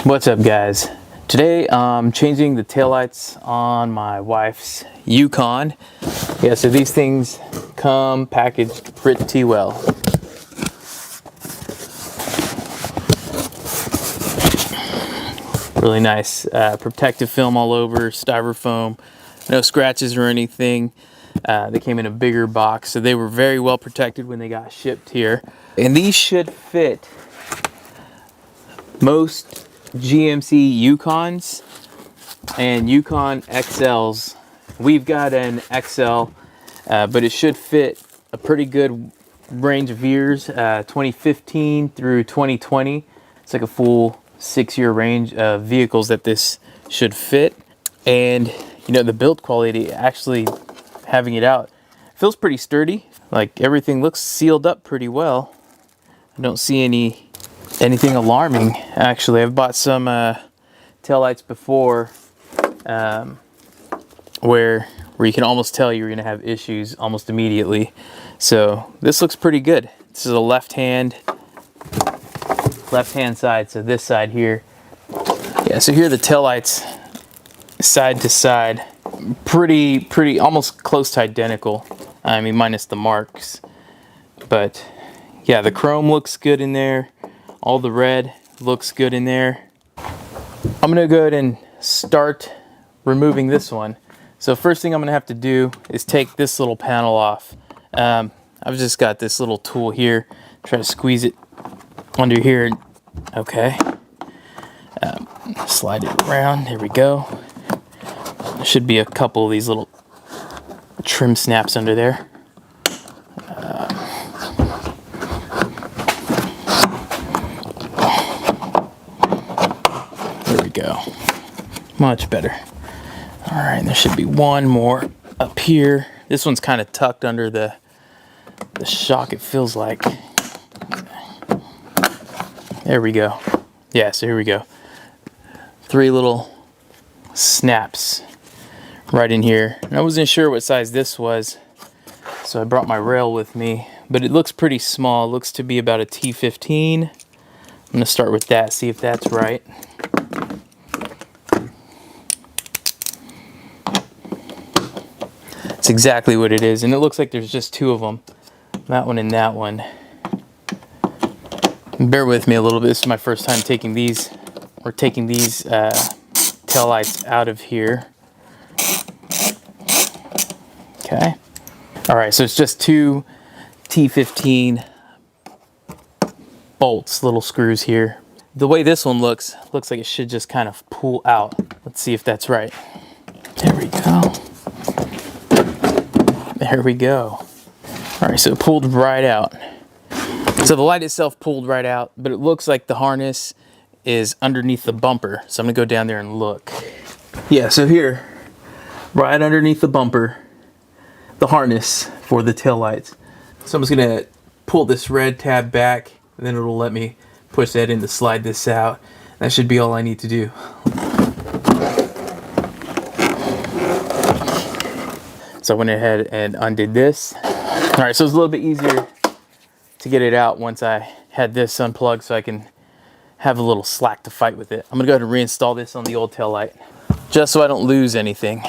What's up, guys? Today I'm changing the taillights on my wife's Yukon. Yeah, so these things come packaged pretty well. Really nice protective film all over, styrofoam, no scratches or anything. They came in a bigger box, so they were very well protected when they got shipped here. And these should fit most GMC Yukons and Yukon XLs. We've got an XL, but it should fit a pretty good range of years, 2015 through 2020. It's like a full 6-year range of vehicles that this should fit. And you know, the build quality, actually having it out, feels pretty sturdy. Like everything looks sealed up pretty well. I don't see anything alarming. Actually, I've bought some taillights before where you can almost tell you're gonna have issues almost immediately. So this looks pretty good. This is a left hand side, so this side here. Yeah, so here are the taillights side to side. Pretty almost close to identical. I mean, minus the marks. But yeah, the chrome looks good in there. All the red looks good in there. I'm gonna go ahead and start removing this one. So first thing I'm gonna have to do is take this little panel off. I've just got this little tool here. Try to squeeze it under here. Okay. Slide it around. There we go. There should be a couple of these little trim snaps under there. There we go. Much better. All right, there should be one more up here. This one's kind of tucked under the shock, it feels like. There we go. Yeah, so here we go. 3 little snaps right in here. And I wasn't sure what size this was, so I brought my rail with me, but it looks pretty small. It looks to be about a T15. I'm gonna start with that, see if that's right. That's exactly what it is, and it looks like there's just 2 of them. That one and that one. Bear with me a little bit. This is my first time taking these taillights out of here. Okay. All right, so it's just 2 T15 bolts, little screws here. The way this one looks like it should just kind of pull out. Let's see if that's right. There we go. There we go. All right, so it pulled right out. So the light itself pulled right out, but it looks like the harness is underneath the bumper. So I'm gonna go down there and look. Yeah, so here, right underneath the bumper, the harness for the taillights. So I'm just gonna pull this red tab back, and then it'll let me push that in to slide this out. That should be all I need to do. So I went ahead and undid this. All right, so it's a little bit easier to get it out once I had this unplugged, so I can have a little slack to fight with it. I'm gonna go ahead and reinstall this on the old taillight, just so I don't lose anything.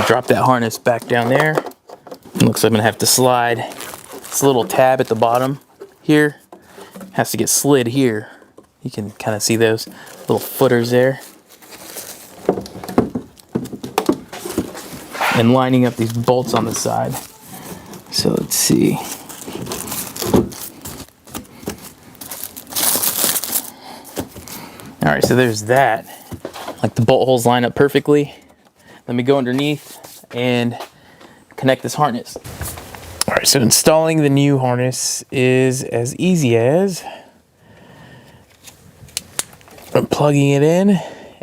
Drop that harness back down there. It looks like I'm gonna have to slide this little tab at the bottom here. Has to get slid here. You can kind of see those little footers there. And lining up these bolts on the side. So let's see. All right, so there's that. Like the bolt holes line up perfectly. Let me go underneath and connect this harness. All right, so installing the new harness is as easy as plugging it in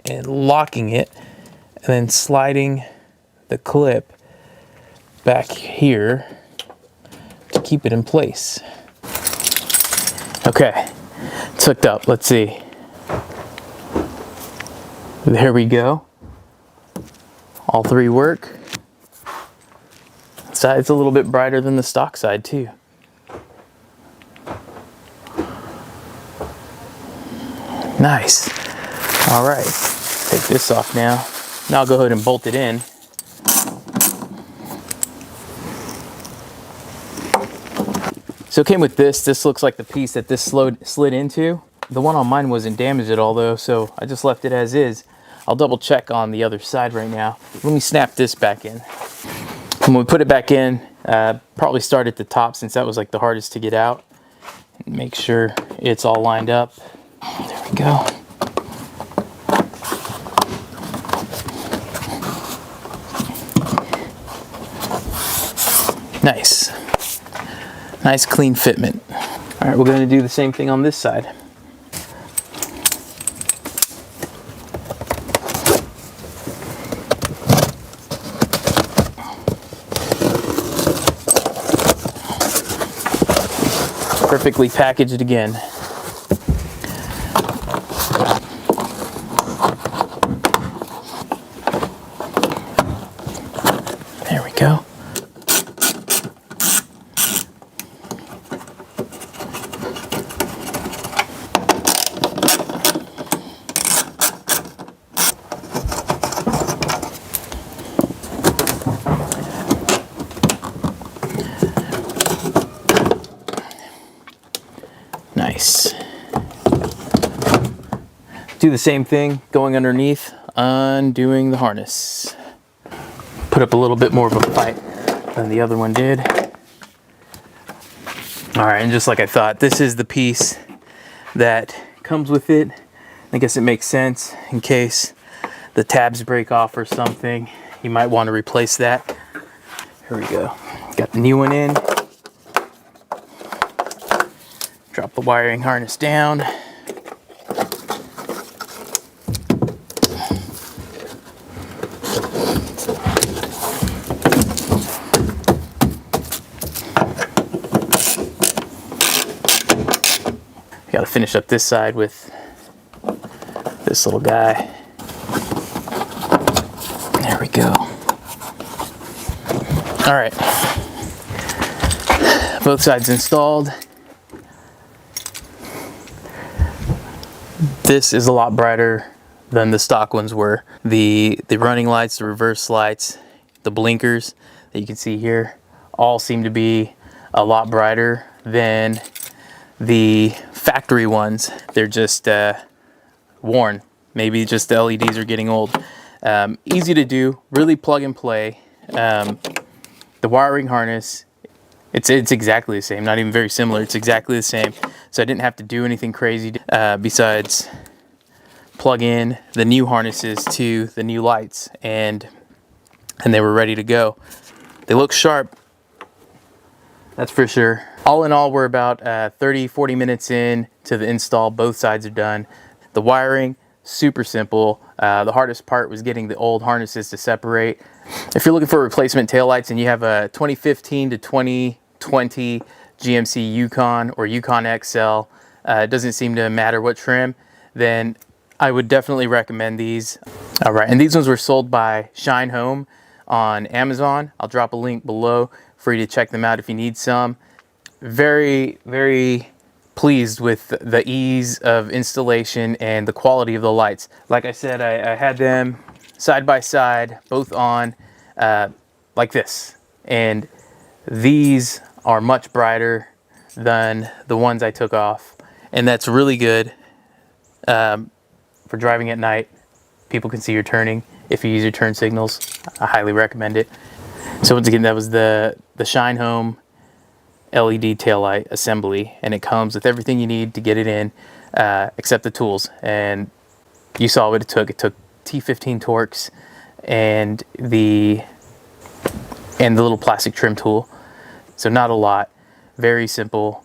and locking it, and then sliding the clip back here to keep it in place. Okay, it's hooked up. Let's see. There we go. All 3 work. side's a little bit brighter than the stock side too. Nice. All right, take this off now. Now I'll go ahead and bolt it in. So it came with this. This looks like the piece that this slid into. The one on mine wasn't damaged at all though, so I just left it as is. I'll double check on the other side right now. Let me snap this back in. When we put it back in, probably start at the top since that was like the hardest to get out. Make sure it's all lined up. There we go. Nice. Nice clean fitment. All right, we're going to do the same thing on this side. Perfectly packaged again. There we go. Nice. Do the same thing, going underneath, undoing the harness. Put up a little bit more of a fight than the other one did. All right, and just like I thought, this is the piece that comes with it. I guess it makes sense in case the tabs break off or something. You might want to replace that. Here we go. Got the new one in. Drop the wiring harness down. Got to finish up this side with this little guy. There we go. All right. Both sides installed. This is a lot brighter than the stock ones were. The running lights, the reverse lights, the blinkers that you can see here all seem to be a lot brighter than the factory ones. They're just worn. Maybe just the LEDs are getting old. Easy to do, really plug and play. The wiring harness, it's exactly the same, not even very similar. It's exactly the same. So I didn't have to do anything crazy besides plug in the new harnesses to the new lights, and they were ready to go. They look sharp, that's for sure. All in all, we're about 30-40 minutes in to the install. Both sides are done. The wiring, super simple. The hardest part was getting the old harnesses to separate. If you're looking for replacement taillights and you have a 2015 to 2020 GMC Yukon or Yukon XL, it doesn't seem to matter what trim, then I would definitely recommend these. All right, and these ones were sold by SHINEHOME on Amazon. I'll drop a link below for you to check them out if you need some. Very, very pleased with the ease of installation and the quality of the lights. Like I said, I had them side by side, both on like this, and these are much brighter than the ones I took off, and that's really good for driving at night. People can see you're turning. If you use your turn signals, I highly recommend it. So once again, that was the SHINEHOME LED taillight assembly, and it comes with everything you need to get it in, except the tools. And you saw what it took. It took T15 Torx and the little plastic trim tool. So not a lot. Very simple,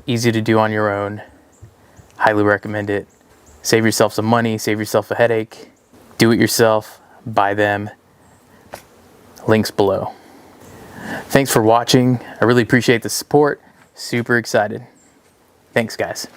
easy to do on your own. Highly recommend it. Save yourself some money, save yourself a headache. Do it yourself, buy them. Links below. Thanks for watching. I really appreciate the support. Super excited. Thanks, guys.